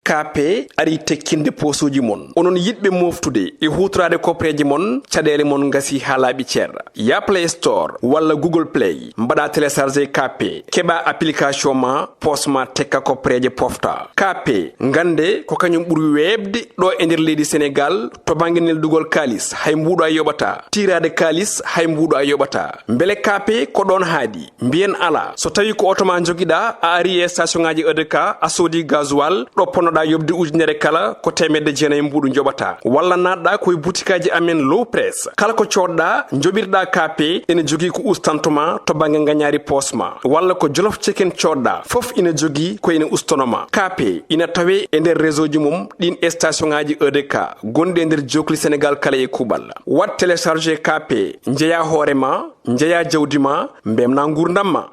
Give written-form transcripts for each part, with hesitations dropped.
kape ari tekkinde posuji mon onon yidbe moftude e hutrade kopreji mon cadele mon ngasi halabi cer ya Play Store wala Google Play mbada télécharger kape keba application ma posma tekka kopreje pofta kape ngande ko kanyum buri webde do e nder leydi Sénégal to banginel dugol kalis hay mbudo ay yobata tirade kalis hay mbudo ay yobata mbele kape ko don haadi mbien ala so tawi ko otoma jogida a ari e station ngaji EDK a sodi gasoil do ponoda yobde ujunere kala ko temedde jeenay mbudu jobata walla nadda koy boutikaji amen low press kala ko codda jobirda kape ene jogi ko ustantuma to bangi nganyari posma walla ko jolof chicken codda fof ina jogi ko ina ustonoma kape ina tawe e nder réseau ji mum din station ngaji EDK gonde nder jokli Sénégal kala e kubal wat télécharger kape njeya horema njeya jawdima mbemna ngurdamma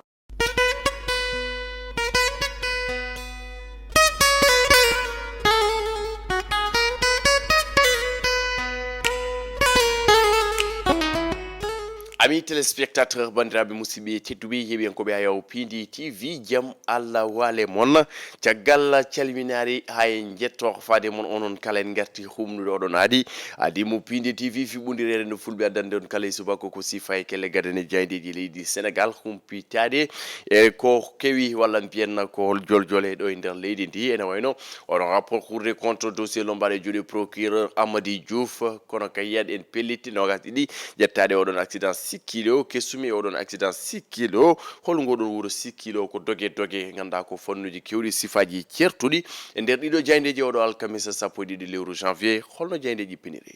Amis téléspectateurs bandiraɓe musidɓe tedduɓe heɓiyankoɓe ha yaw pindi TV jaam Allah wale mon caggal calminari hay jetto fade mon onon kala en garti humnude oɗon adi mo pindi TV fiɓɓodirede no fulɓe addande on kala e subako ko sifa e kelle gadane jaydeji leydi Sénégal humpitade e ko kewi walla mbiyen ko hol joljole ɗo e nder leydi ndi ene wayno oɗon rapport Cour des comptes dossier lombare juuɗe procureur Amady Diouf kono kayiyat en pellitti nogas ɗiɗi jettade oɗon accident 6 kilo kesumi oɗon accident 6 kilo holngoɗon wuro 6 kilo ko doge ganda ko fonnuji kewɗi sifaji certuɗi e nder ɗiɗo jayndeji oɗo alkamisa 12 lewru janvier holno jayndeji piniri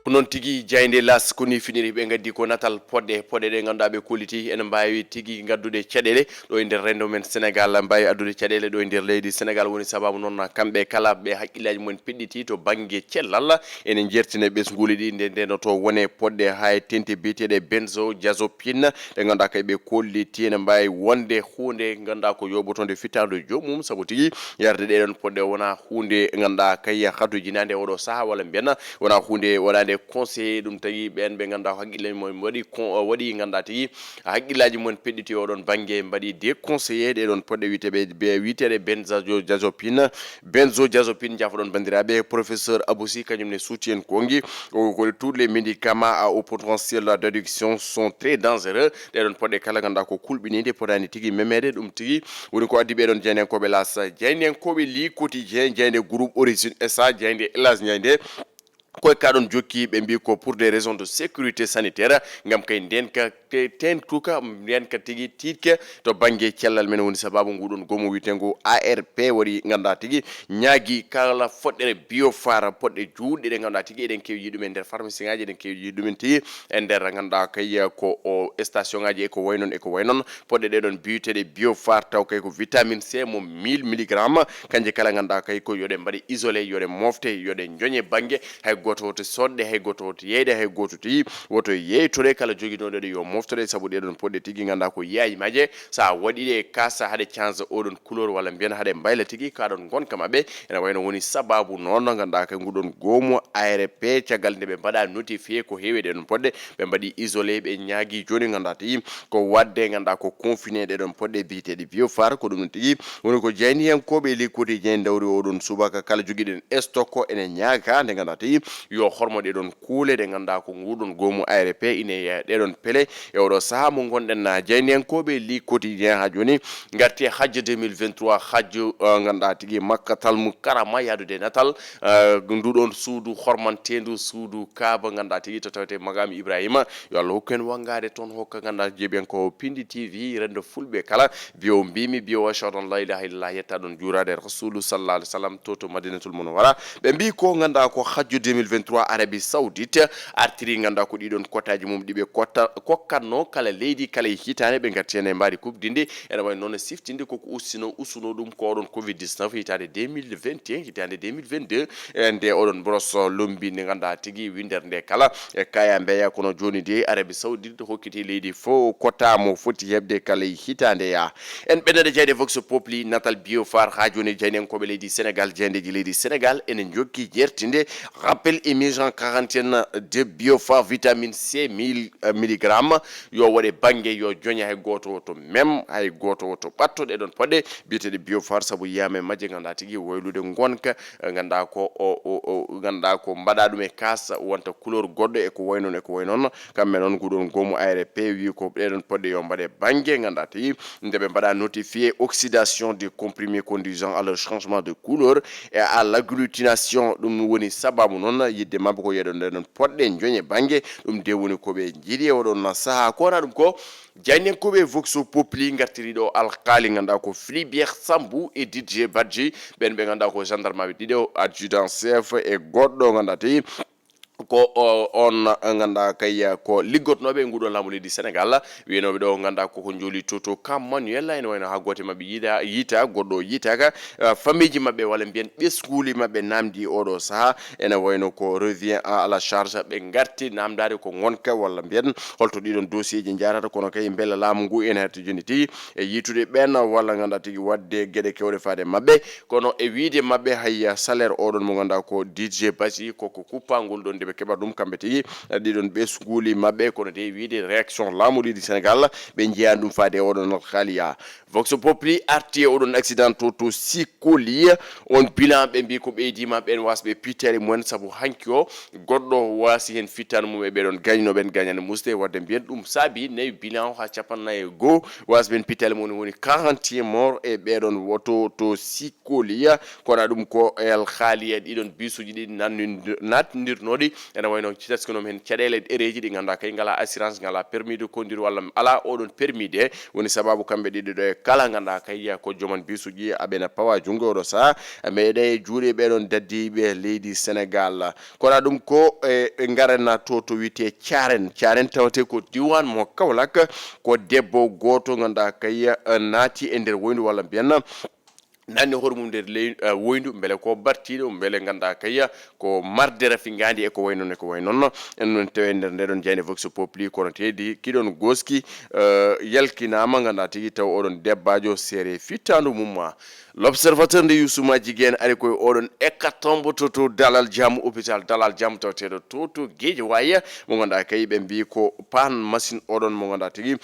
non tigi jaynde las koni finiri be gaddi ko natal podde de ganda be koliti en mbawi tigi gaddude cadele do e nder rendo men Sénégal mbawi addude cadele do e nder leydi Sénégal woni sababu non kambe kala be hakkilaji mon pidditi to bangi cellal enen jertine be ngulidi de to wone podde hay tente bitede benzo diazopine de ganda kay be koliti en mbawi wonde hunde ganda ko yobotonde fitando jomum sabu tigi yarde de don podde wona hunde ganda kay khatu jinande odo saha wala mbiena wona hunde wala conseiller dum tagi ben be ganda hakkille mon wadi ganda tigi hakkillaji mon pedditi odon bange mbadi de conseiller de don podde witebe be witede benzodiazepine jafodon bandirabe professeur Abousi kanyum ne soutien kongi ko tous les médicaments à haut potentiel d'addiction sont très dangereux de don podde kala ganda ko kulbinide podani tigi memede dum tigi woni ko addi be don jenen ko be las jenen ko be li quotidien jende groupe origine SA jende elas nyande koy kadon jokki be mbi ko pour des raisons de sécurité sanitaire ngam kay denka ten kuka denka tigi titke to bange cellal men woni sababu ngudon gomo witengo ARP wari nganda tigi nyaagi kala foddere biofara podde juude de nganda tigi eden kewi yidum nder pharmacie ngaji eden kewi yidum ti ender nganda kay ko o station ngaji ko waynon podde de don biutede biofar taw kay ko vitamine C mo 1000 mg kanje kala nganda kay ko yode mbadi isolé yode mofte yode njonye bange hay goto to sodde hay goto to yeede hay goto to yi woto yeytore kala joginode de yo moftore sabu de don podde tigi ganda ko yayi maje sa wadi de kasa hade chance odon couleur wala mbiena hade mbayla tigi ka don gonka mabbe ena wayno woni sababu non ganda ka ngudon gomo ARP tiagal de be bada notifier ko hewede don podde be mbadi isolé be nyaagi joni ganda ti ko wadde ganda ko confiné de don podde bité de biofar ko dum tigi woni ko jeyni en ko be li kodi jeyni dawri odon subaka kala jogiden stock ko ene nyaaga de ganda ti yo hormode don kuule de ganda ko ngudon gomu ARP ine de don pele e odo saha mo gonden na jeynen kobe li quotidien ha joni ngarti hajj 2023 hajj ganda tigi makkatal mukarrama yadude natal ndudon suudu hormantendu suudu kaaba ganda tigi to tawte magami Ibrahima yo Allah hokken wangade ton hokka ganda jeben ko pindi TV rendo fulbe kala bio mbimi bio washadon la ilaha illallah yetta don jurade rasul sallallahu alaihi wasallam toto madinatul munawwara be mbi ko ganda ko hajj 2023 Arabie Saoudite artiri ganda ko didon kotaji mum dibe kokkanno kala leydi kala hitane be ngartiene mbari coupe dinde ene way non siftinde ko usuno dum ko don covid-19 hitade 2021 hitade 2022 ende odon broso lombi ne ganda tigi winder nde kala e kaya mbeya kono joni de Arabie Saoudite hokkiti leydi fo kota mo foti hebde kala hitande ya en benede jeyde vox populi natal biofar ha joni jeynen ko be leydi Sénégal jeyde leydi Sénégal enen jokki jertinde rappel et mise en quarantaine de Biophar vitamine C 1000 mg yo wade bange yo jonya hay goto to même hay goto to batto de don podde biete de Biophar sabu yame majje ganda tigi woylude gonka ganda ko mbada dum e kasa wonta couleur goddo e ko waynon kambe non gudon gomu ARP wi ko de don podde yo mbade bange ganda tigi ndebe mbada notifier oxydation des comprimés conduisant à leur changement de couleur et à l'agglutination dum woni sababu non yidde mabbe ko yedon don podde jonye bange dum de woni ko be jidi o don saha ko na dum ko jannen ko be voxo populi ngartiri do alqali nganda ko Flibert Sambou et DJ Badji ben be nganda ko gendarme be dido adjudant chef e goddo nganda ti ko on nganda kay ko liggotnobe ngudo lamuli di Senegal wienobe do nganda ko joli toto kam manuel en wayno ha gote mabbe yita goddo yitaka famille mabbe wala bien be skuli mabbe namdi odo saha ene wayno ko revient à la charge be ngarti namdade ko gonka wala bien holto didon dossier ji jarata kono kay bella lamu ngu en herto joniti e yitude ben wala nganda tigi wadde gede kewde faade mabbe kono e wiide mabbe hayya salaire odon mo nganda ko DJ Basi ko kupangol don be keba dum kambe tigi didon be skuli mabbe kono de wiide réaction lamudi di Sénégal be jiandum faade odon khaliya vox populi arti odon accident to sikoli on bilan be bi ko be dima ben wasbe piteri mon sabu hankio goddo wasi hen fitan mum be don gagno ben gagnane muste wadde bien dum sabi ne bilan ha chapanna e go wasben pitel mon woni 40 mort e be don woto to sikoli kono dum ko el khaliya didon bisuji di natndirnodi ena wayno citaskono men cadele ereji di ganda kay ngala assurance ngala permis de conduire wala ala odon permis de woni sababu kambe di do kala ganda kay ko joman bisuji abena pawa jungo do sa meede juure be don daddi be leydi Senegal kono dum ko ngarana to wite ciaren tawte ko diwan mo Kaolack ko debbo goto ganda kay naati e nder woyndu wala bienna nanni hormum der woyndu mbele ko bartido mbele ganda kayya ko mardere fingandi e ko waynon en tewe nder don jayne vox populi kono tedi kidon goski yalkinama ganda tigi taw odon debbajo sere fitandu mumma l'observateur de Youssouma jigen ari koy odon ekatombo to dalal jam hôpital dalal jam tawtedo to geji waya mo ganda kay be mbi ko pan machine odon mo ganda tigi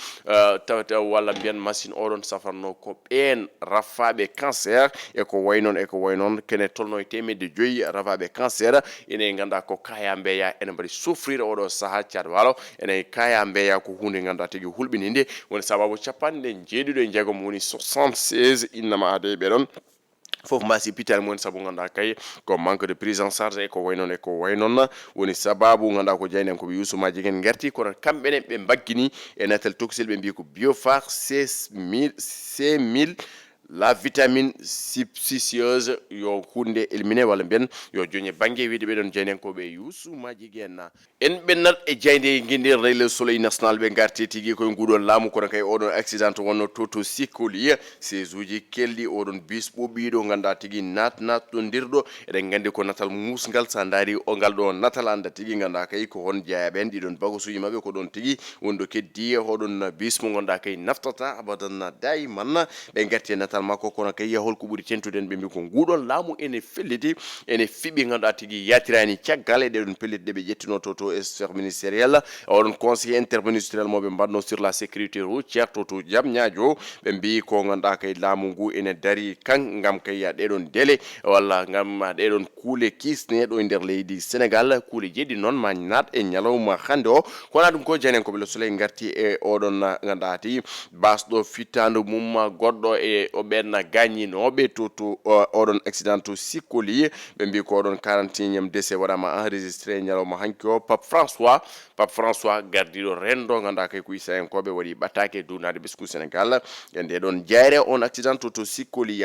tawta wala bien machine odon safarno ko ben rafabe cancer e ko waynon kene tolno temede joyi rafabe cancer ene ganda ko kaya mbeya ene bari souffrir odo saha ciad walo ene kaya mbeya ko hunde ganda tigi hulbininde woni sababu capande jeedudo jegom woni 76 inama ade be don fof mbasi pital mon sabu nganda kay ko manque de prise en charge ko waynon woni sababu nganda ko jaynen ko Youssouma jigen ngerti kono kambe be baggini e natal toxil be mbi ko Biophar C1000 la vitamine substitueuse yo hunde éliminé wala ben yo jonye bangue wiide be don jaynen ko be Youssouma jigen en bennat e jayde ngindir le soleil national be garti tigi ko ngudon lamu kono kay odon accident wonno toto sikoli sejuji keldi odon bis bobido ganda tigi nat do dirdo eden gandi ko natal musgal sandari o gal do natal anda tigi ganda kay ko hon jaaben di don bagosuji mabbe ko don tigi wondo keddi hodon bis mo gonda kay naftata abadan dayman be garti natal makko kono kay yahol ko buri tentuden be mi ko ngudon lamu ene felliti ene fibi ganda tigi yatirani ciagale de don pellite de be jettino toto sphère ministérielle on conseil interministériel mo be badno sur la sécurité routière toto jam nyaajo be mbi ko ganda kay lamu ngu ene dari kan ngam kay ya de don dele walla ngam de don kuule kisne do nder leydi Sénégal kuule jeddi non ma nat e nyalawma hande o kono dum ko janen ko be soleil ngarti e odon gandati basdo fitando mumma goddo e o benna gagninobe toto odon accident to sikoli be mbi ko odon 41e décès wadama enregistré nyalawma hanko Pape François gardido rendo ganda kay kuy sayen ko be wadi batake dunade bisku Sénégal ende don jaire on accident to sikoli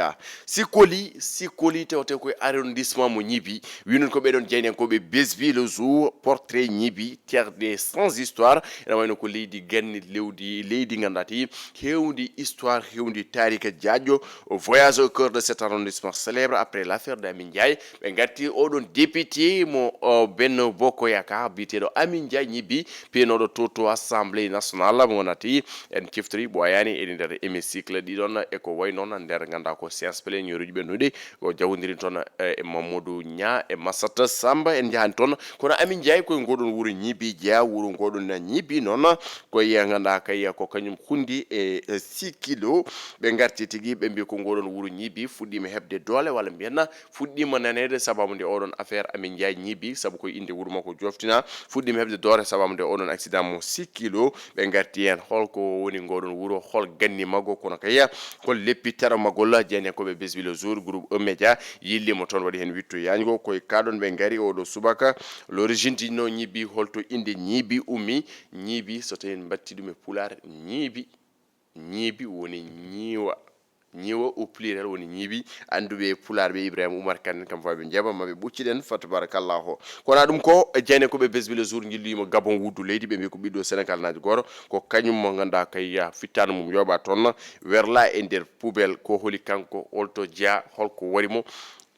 tewte ko arrondissement mo nyibi winon ko be don jaynen ko be besbi le jour portrait nyibi terre des sans histoire ena wayno ko leydi ganni leydi gandati hewndi histoire hewndi tarika jaajo Sadio voyage au cœur de cet arrondissement célèbre après l'affaire d'Amin Ndiaye ɓe garti oɗon député mo Benno Bokk Yakaar biteɗo Amin Ndiaye ñibbi penoɗo to assemblée nationale mo nati en ciftori ɓoyani edi nder hémicycle ɗiɗon eko way noon nder ganda ko séance plénière uji ɓennuɗi ko jawodirin toon e Mamadou Nia e Massata Samba en jahani toon kono Amin Ndiaye koye ngoɗon wuuro ñibbi jeeya wuuro ngoɗon ñibbi noon koye ganda kay ko kañum hundi e 6 kilo ɓe garti tigui ɓe mbi ko ngoɗon wuuro ñibbi fuɗɗima hebde doole walla mbiyanna fuɗɗima nanede sababu nde oɗon affaire Amin Ndiaye ñibbi saabu koye inde wuuro makko joftina fuɗɗima hebde doole sababu nde oɗon accident mo 6 kilo ɓe garti hen holko woni ngoɗon wuuro hol ganni maggo kono kaya hol leppitara magol jeyne koɓe besbi le jour groupe E-Média yillimo toon waɗi hen witto yañgo koye kaɗon ɓe gaari oɗo subaka l'origine tinno ñibbi holto inde ñibbi ummi ñibbi so tawi en batti ɗum e pular ñiibi woni ñiwa au pluriel woni ñiibi anduɓe pular ɓe Ibrahima Oumar Kane kam faɓe jeeba maɓe ɓucciɗen fa tabarakallahu kono ɗum ko jeyne koɓe besbi le jour jillima Gabon wuddu leydi ɓe mbi ko ɓiɗɗo Sénégal naji goto ko kañum mo ganduɗa kay fittano mum yoɓa toon werla e nder poubelle ko holi kanko holto jeeya holko warimo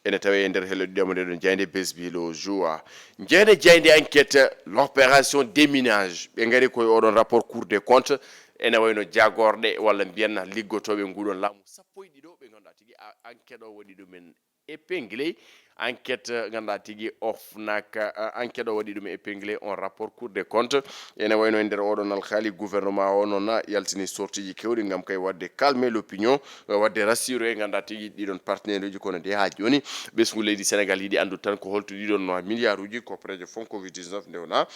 ene tawi e nder helloɗiɗomo nde ɗon jeyde besbi le jour jeyde enquête l'opération déminage ɓe gaari koye oɗon rapport cour des comptes ene wayno jagorɗe walla mbiyanna liggotoɓe nguɗon laamu sappo e ɗiɗo ɓe ganduɗa tigui enquête o waɗi ɗumen épinglé enquête ganduɗa tigui OFNAC enquête o waɗi ɗum épinglé on rapport cour des comptes ene wayno e nder oɗon alkali gouvernement o noon yaltini sortiji kewɗi gam kay wadde calmer l'opinion wadde rassuré ganduɗa tigui ɗiɗon partenaire uji kono nde ha joni ɓesgu leydi Sénégal yiiɗi andude tan ko holto ɗiɗon milliard uji copreje fond covid 19 ndewna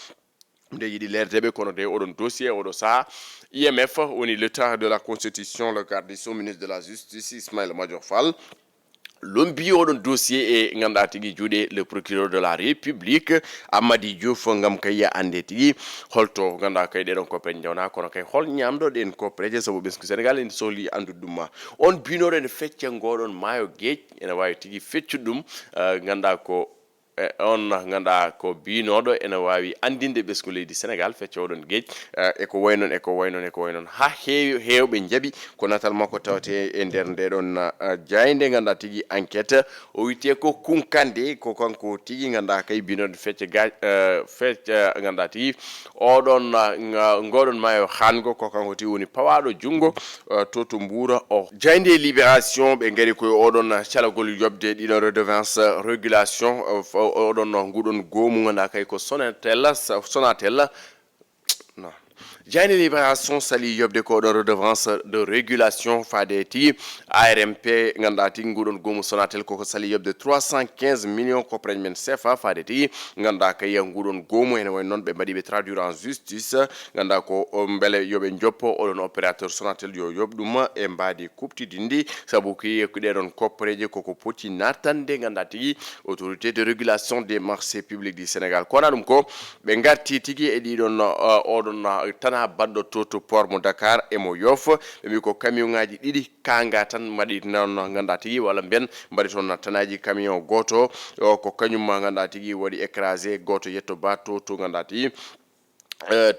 nde yiɗi lerdeɓe kono de oɗon dossier oɗo saaha IMF woni l'état de la constitution le garde des sceaux ministre de la justice Ismaïla Madior Fall lombi oɗon dossier e ganduɗa tigui juuɗe le procureur de la république Amady Diouf gam kay ande tigui holto ganduɗa kay ɗeɗon koppeje jawna kono kay hol ñamɗo ɗen koppeje saabu ɓesgu Sénégal en sohli andude ɗum on binoɗo ene fecca ngoɗon maayo gueej ene wawi tigui feccude ɗum ganduɗa ko on ganduɗa ko binoɗo ene wawi andinde ɓesgu leydi Sénégal fecca oɗon gueej eko waynon ha hewɓe jaaɓi ko natal makko tawate e nder ndeɗon jayde ganduɗa tigui enquête o wite ko kunkande ko kanko tigui ganduɗa kay binoɗo fecca fecca ganduɗa tigui oɗon ngoɗon maayo hango ko kanko tigui woni pawaɗo junggo to Mboura o jayde libération ɓe gaari koye oɗon calagol yobde ɗiɗon redevance régulation oɗon nguɗon goomu ganduɗa kay ko Sonatel non jayne libération sali yobde ko ɗon redevance de régulation fade tigui ARMP ganduɗa tigui nguɗon goomu Sonatel koko sali yobde 315 millions copreje men CFA fade tigui ganduɗa kay nguɗon goomu ene wayno noon ɓe mbaɗiɓe traduire en justice ganduɗa ko beele yoɓe joppo oɗon opérateur Sonatel yo yoɓ ɗum e mbadi kuptidindi saabu ko ɗeɗon copreje koko poti natande ganduɗa tigui autorité de régulation des marchés publics du Sénégal kono ɗum ko ɓe garti tigui e ɗiɗon oɗon tana baɗɗo to port mo Dakar e mo Yoff ɓe mbi ko camion ngaji ɗiɗi kanga tan mbaɗi noon ganduɗa tigui walla mbiyen mbaɗi toon tanaji camion goto ko kañum ganduɗa tigui waɗi écrasé goto yetto ba to ganduɗa tigui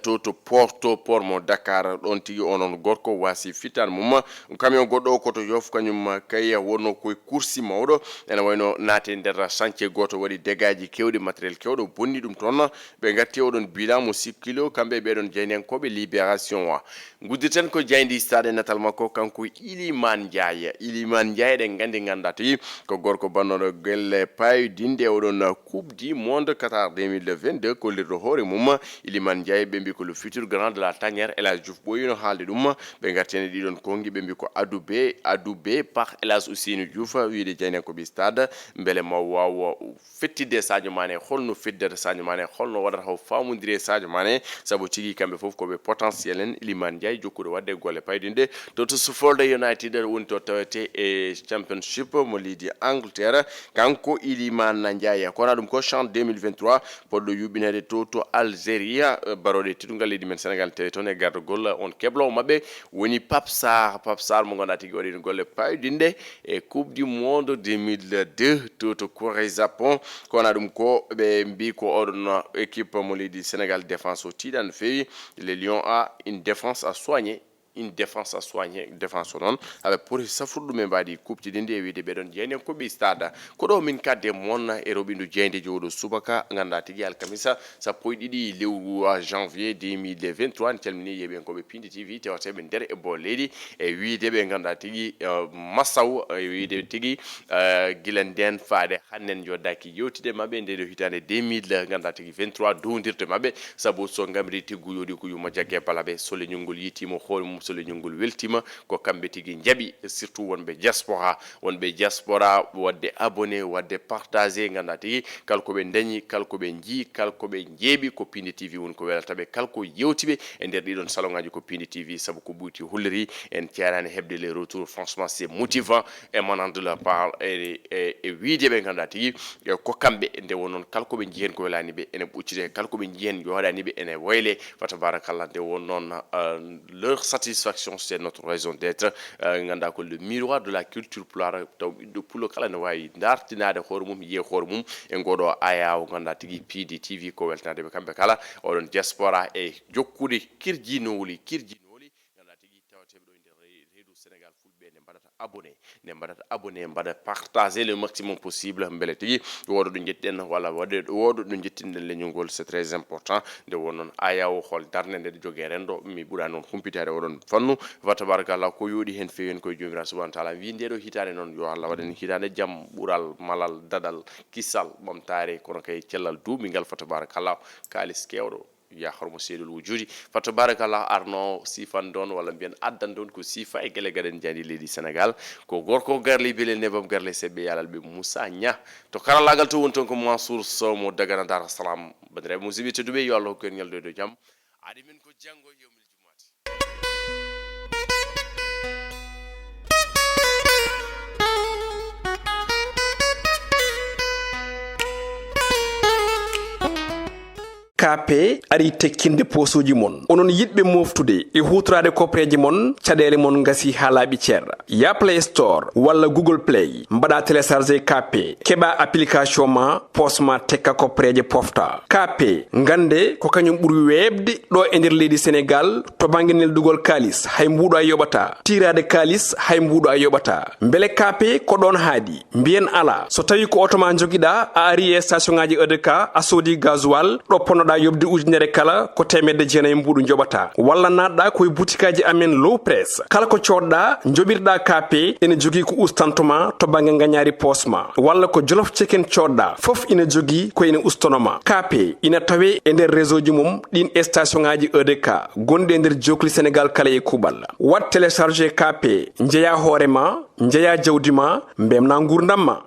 to port mo Dakar ɗon tigui onon gorko wasi fitan mum camion goɗɗo o koto Yoff kañum kay wonno koye coursi mawɗo ene wayno naate nder chantier goto waɗi dégâts kewɗi matériel kewɗo bonni ɗum toon ɓe gatti oɗon bilan mo 6 kilo kamɓe ɓeɗon jeynenkoɓe libération o gudditen ko jaydi stade natal makko kanko Iliman Ndiaye ɗen gandi ganduɗa tigui ko gorko bannoɗo gelle payudinde oɗon coupe du monde Qatar 2022 kollirɗo hoore mum Iliman Ndiaye ɓe mbi ko le futur grand de la tanière El Hadj Diouf ɓoyino haalde ɗum ɓe gartene ɗiɗon kongi ɓe mbi ko adoubé par El Hadj Ousseynou Diouf wiide jeynenkoɓe stade beele ma wawa fettidde Sadio Mané holno feddata Sadio Mané holno waɗata haw famodire Sadio Mané saabu tigui kamɓe foof koɓe potentiel en Iliman Ndiaye jokkude wadde golle paydinde to Suffolde United woni to tawete e championship mo leydi Angleterre kanko Iliman Ndiaye kono ɗum ko CHAN 2023 poɗɗo yuɓinede to Algérie baroɗe teddugal leydi men Sénégal tawi toon e gardogol on keblowo mabɓe woni Pape Sarr mo ganduɗa tigui waɗino golle paydinde e coupe du monde 2002 to Corée Japon kono ɗum ko ɓe mbi ko oɗon équipe mo leydi Sénégal défense o tiiɗa no fewi les Lions a une défense à soigner une défense à soigner défense non avec pour safrudu men badi kupti dinde e wiide be don jeni ko bi stada ko do min kadde monna e robindu jende jodo subaka nganda tigi alkamisa sa poydidi lewru janvier 2023 en calmini yebe ko be pindi tv te wate ben der e bo ledi e wiide be nganda tigi masaw e wiide tigi gilanden faade hannen jodaki yotide mabbe nde do hitande 2000 nganda tigi 23 dondirte mabbe sabu so ngamri tigu yodi ko yuma jagge palabe sole nyungol yitimo hol mum sole nyungol weltima ko kambe tigi njabi surtout wonbe diaspora wadde abonné wadde partager nganda tigi kalko be dañi kalko be ji kalko be jeebi ko Pindi TV won ko welata be kalko yewtibe e der didon salongaji ko Pindi TV sabu ko buuti hulleri en tiarani hebde les retours franchement c'est motivant émanant de la part et wiide be nganda tigi ko kambe nde wonon kalko be jihen ko welani be ene buccide kalko be jihen yo hadani be ene wayle fata barakallah de wonon leur satisfaction c'est notre raison d'être nganda ko le miroir de la culture pulaar taw do pulo kala no wayi dartinade hoore mum ye hoore mum e godo aya nganda tigi Pindi TV ko weltade be kambe kala odon diaspora e jokkude kirjinowli nganda tigi tawte do nder redu Sénégal fulbe ne badata abonné bada partager le maximum possible mbele tigi wodo do jetten wala wodo do jettinden leñugol c'est très important de wonon aya o hol darne de joge rendo mi bura non humpitade odon fannu wa tabarakallah ko yodi hen fewen ko jomira subhanahu ta'ala wi ndedo hitane non yo Allah waden hitane jam bural malal dadal kisal momtare kono kay cellal duumi ngal fa tabarakallah kalis kewdo ya hormo seedul wujudi fa tabarakallah arno sifan don wala bien addan don ko sifa e gele gaden jani ledi Sénégal ko gorko garli bele nebam garle sebbe yalal be Moussa Nya to karalagal to wonton ko Mansour Sow mo dagana Dar Salam badre musibi to dube yo Allah ko nyal do jam adi min ko jango yomil jumati KP ari tekkinde posuji mon onon yidbe moftude e hutrade kopreji mon cadele mon ngasi halabi cerra ya Play Store walla Google Play mbada télécharger KP keba application ma posma tekka kopreje pofta KP ngande ko kanyum buri webde do e nder leydi Sénégal to banginel dugol kalis hay mbudo ayobata tirade kalis hay mbudo ayobata mbele KP ko don haadi mbien ala so tawi ko automa jogida a ari e station ngaji EDK a sodi gasoil do pono da yobde ujunere kala ko temedde jeenay mbudu jobata walla nadda koy boutikaji amen low press kala ko codda jobirda KP ene jogi ko ustantuma to bange ngañari posma walla ko jollof chicken codda fof ina jogi ko ene ustonoma KP ina tawe e nder réseau ji mum din station ngaji EDK gonde e nder jokli Sénégal kala e kubal wat télécharger KP njeya hoorema njeya jawdima mbemna gurdamma